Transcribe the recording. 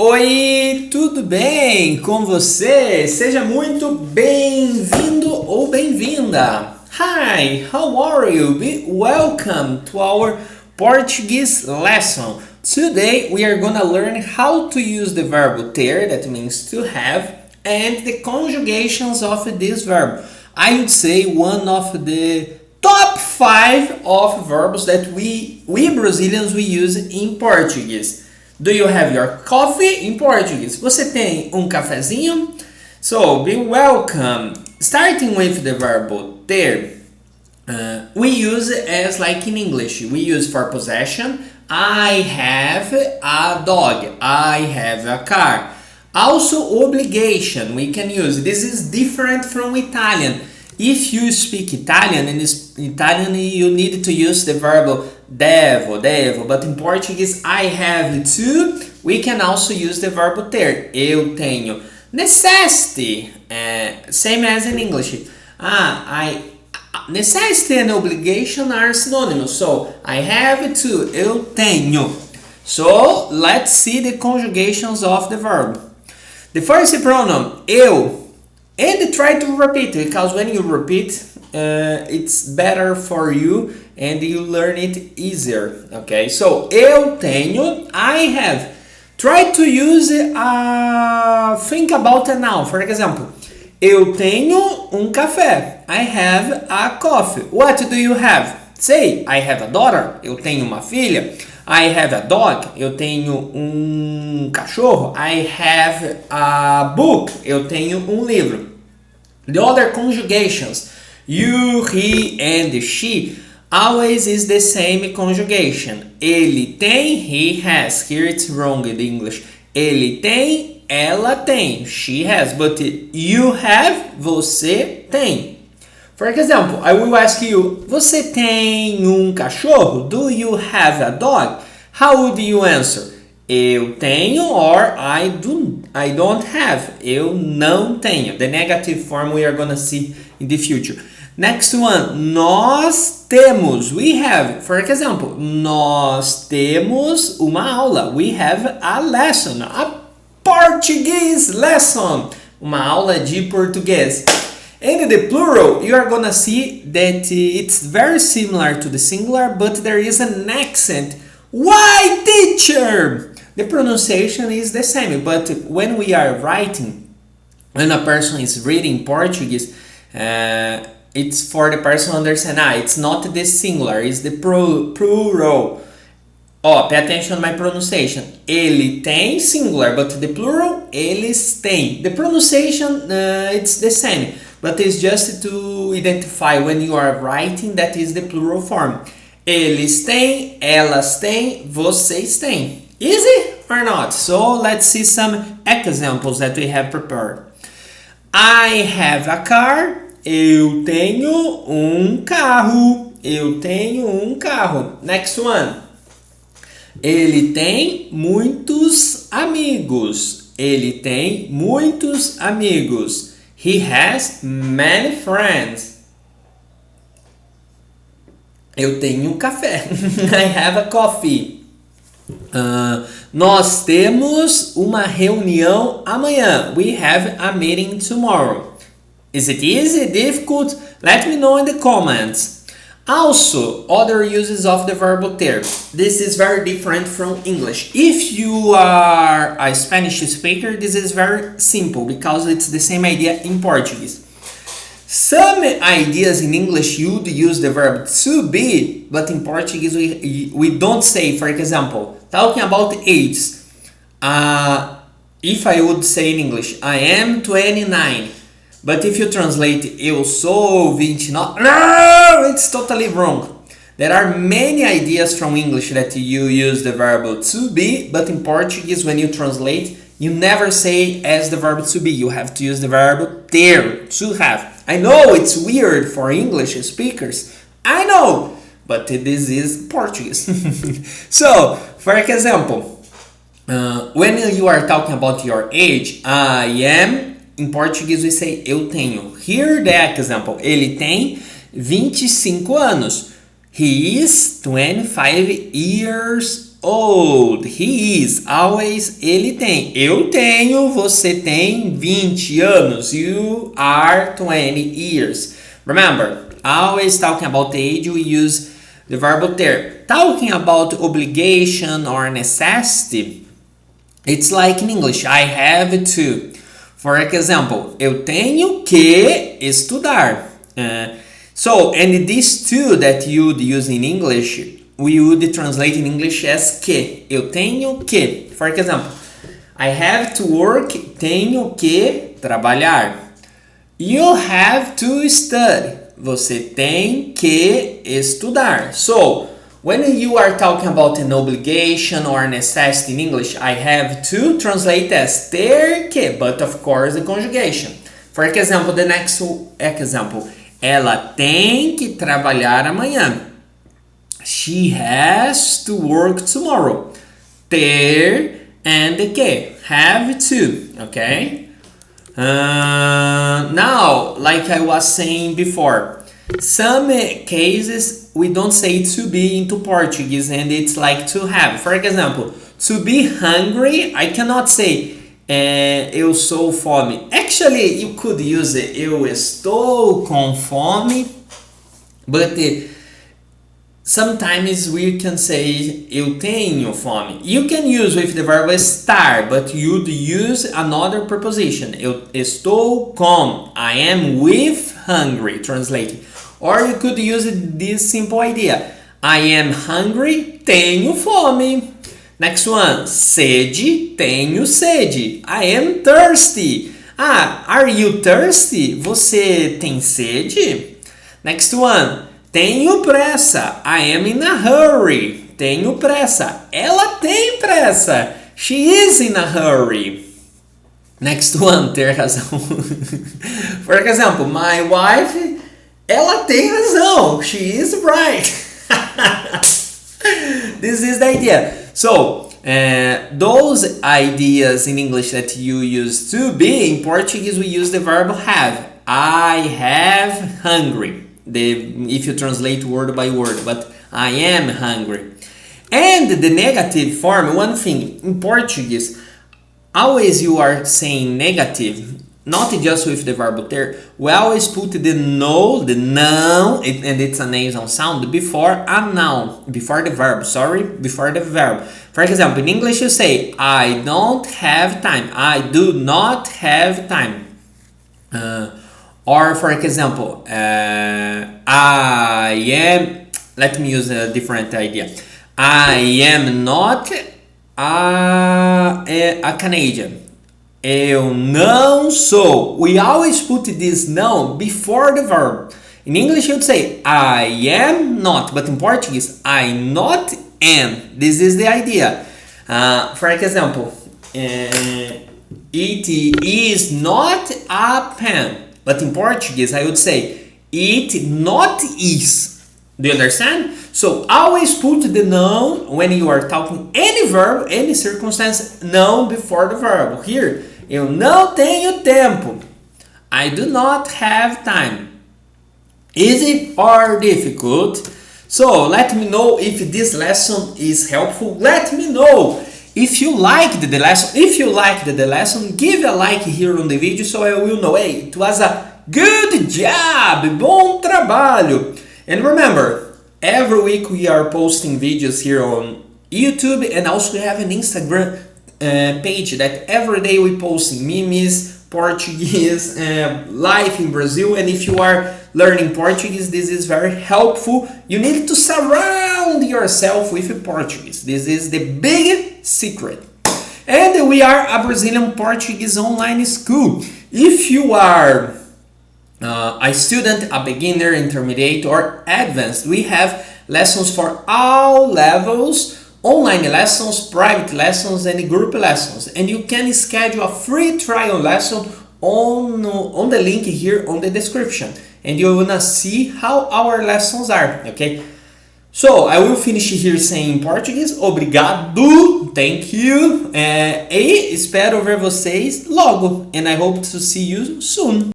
Oi, tudo bem com você? Seja muito bem-vindo ou bem-vinda. Hi, how are you? Welcome to our Portuguese lesson. Today we are gonna learn how to use the verb ter, that means to have, and the conjugations of this verb. I would say one of the top 5 of verbs that we Brazilians we use in Portuguese. Do you have your coffee in Portuguese? Você tem cafezinho? So, be welcome. Starting with the verb ter, we use as like in English. We use for possession. I have a dog. I have a car. Also, obligation we can use. This is different from Italian. If you speak Italian, in Italian you need to use the verb devo, but in Portuguese I have to. We can also use the verb ter. Eu tenho. Necessity, same as in English. Necessity and obligation are synonymous. So I have to. Eu tenho. So let's see the conjugations of the verb. The first pronoun eu. And try to repeat, because when you repeat, it's better for you and you learn it easier. Okay, so eu tenho, I have. Try to use think about a noun. For example, eu tenho café. I have a coffee. What do you have? Say, I have a daughter. Eu tenho uma filha. I have a dog. Eu tenho cachorro. I have a book. Eu tenho livro. The other conjugations, you, he, and she, always is the same conjugation. Ele tem, he has. Here it's wrong in English. Ele tem, ela tem. She has. But you have, você tem. For example, I will ask you, você tem cachorro? Do you have a dog? How would you answer? Eu tenho or I don't have. Eu não tenho. The negative form we are gonna see in the future. Next one. Nós temos. We have. For example, nós temos uma aula. We have a lesson. A Portuguese lesson. Uma aula de português. In the plural, you are gonna see that it's very similar to the singular, but there is an accent. Why, teacher? The pronunciation is the same, but when we are writing, when a person is reading Portuguese, it's for the person to understand. It's not the singular, it's the plural. Oh, pay attention to my pronunciation. Ele tem singular, but the plural, eles têm. The pronunciation, it's the same, but it's just to identify when you are writing that is the plural form. Eles têm, elas têm, vocês têm. Easy or not? So let's see some examples that we have prepared. I have a car. Eu tenho carro. Eu tenho carro. Next one. Ele tem muitos amigos. Ele tem muitos amigos. He has many friends. Eu tenho café. I have a coffee. Nós temos uma reunião amanhã. We have a meeting tomorrow. Is it easy? Difficult? Let me know in the comments. Also, other uses of the verb ter. This is very different from English. If you are a Spanish speaker, this is very simple because it's the same idea in Portuguese. Some ideas in English you would use the verb to be, but in Portuguese we don't say. For example, talking about ages. If I would say in English, I am 29. But if you translate, eu sou 29, no, it's totally wrong. There are many ideas from English that you use the verb to be, but in Portuguese when you translate, you never say as the verb to be. You have to use the verb ter, to have. I know it's weird for English speakers. I know, but this is Portuguese. So, for example, when you are talking about your age, I am, in Portuguese we say eu tenho. Here the example, ele tem 25 anos. He is 25 years old. He is. Always. Ele tem. Eu tenho. Você tem 20 anos. You are 20 years. Remember, always talking about age, we use the verb ter. Talking about obligation or necessity, it's like in English. I have to. For example, eu tenho que estudar. And these two that you would use in English, we would translate in English as que. Eu tenho que. For example, I have to work. Tenho que trabalhar. You have to study. Você tem que estudar. So, when you are talking about an obligation or necessity in English, I have to translate as ter que, but of course the conjugation. For example, the next example. Ela tem que trabalhar amanhã. She has to work tomorrow. Ter and que. Have to. Okay? Now, like I was saying before, some cases we don't say to be into Portuguese and it's like to have. For example, to be hungry, I cannot say eu sou fome. Actually, you could use it, eu estou com fome, but sometimes we can say eu tenho fome. You can use with the verb estar, but you'd use another preposition. Eu estou com. I am with hungry, translating. Or you could use this simple idea. I am hungry, tenho fome. Next one, sede, tenho sede. I am thirsty. Are you thirsty? Você tem sede? Next one, tenho pressa. I am in a hurry. Tenho pressa. Ela tem pressa. She is in a hurry. Next one, ter razão. For example, my wife, ela tem razão. She is right. This is the idea. So, those ideas in English that you use to be, in Portuguese we use the verb have. I have hungry. If you translate word by word, but I am hungry. And the negative form, one thing, in Portuguese, always you are saying negative, not just with the verb ter, we always put the no, the noun, and it's a nasal sound, before a noun, before the verb, before the verb. For example, in English you say, I don't have time, I do not have time. Or for example, I am, let me use a different idea. I am not a Canadian. Eu não sou. We always put this não before the verb. In English you'd say I am not, but in Portuguese I not am. This is the idea. For example, it is not a pen. But in Portuguese, I would say, it not is. Do you understand? So, always put the noun when you are talking any verb, any circumstance, noun before the verb. Here, eu não tenho tempo. I do not have time. Easy or difficult? So, let me know if this lesson is helpful. Let me know. If you liked the lesson, give a like here on the video so I will know, hey, it was a good job, bom trabalho. And remember, every week we are posting videos here on YouTube, and also we have an Instagram page that every day we post memes, Portuguese, life in Brazil. And if you are learning Portuguese, this is very helpful. You need to surround yourself with Portuguese. This is the big secret. And we are a Brazilian Portuguese online school. If you are a student, a beginner, intermediate, or advanced, we have lessons for all levels, online lessons, private lessons, and group lessons. And you can schedule a free trial lesson on the link here on the description. And you're gonna see how our lessons are, okay? So, I will finish here saying em português, obrigado, thank you, e espero ver vocês logo. And I hope to see you soon.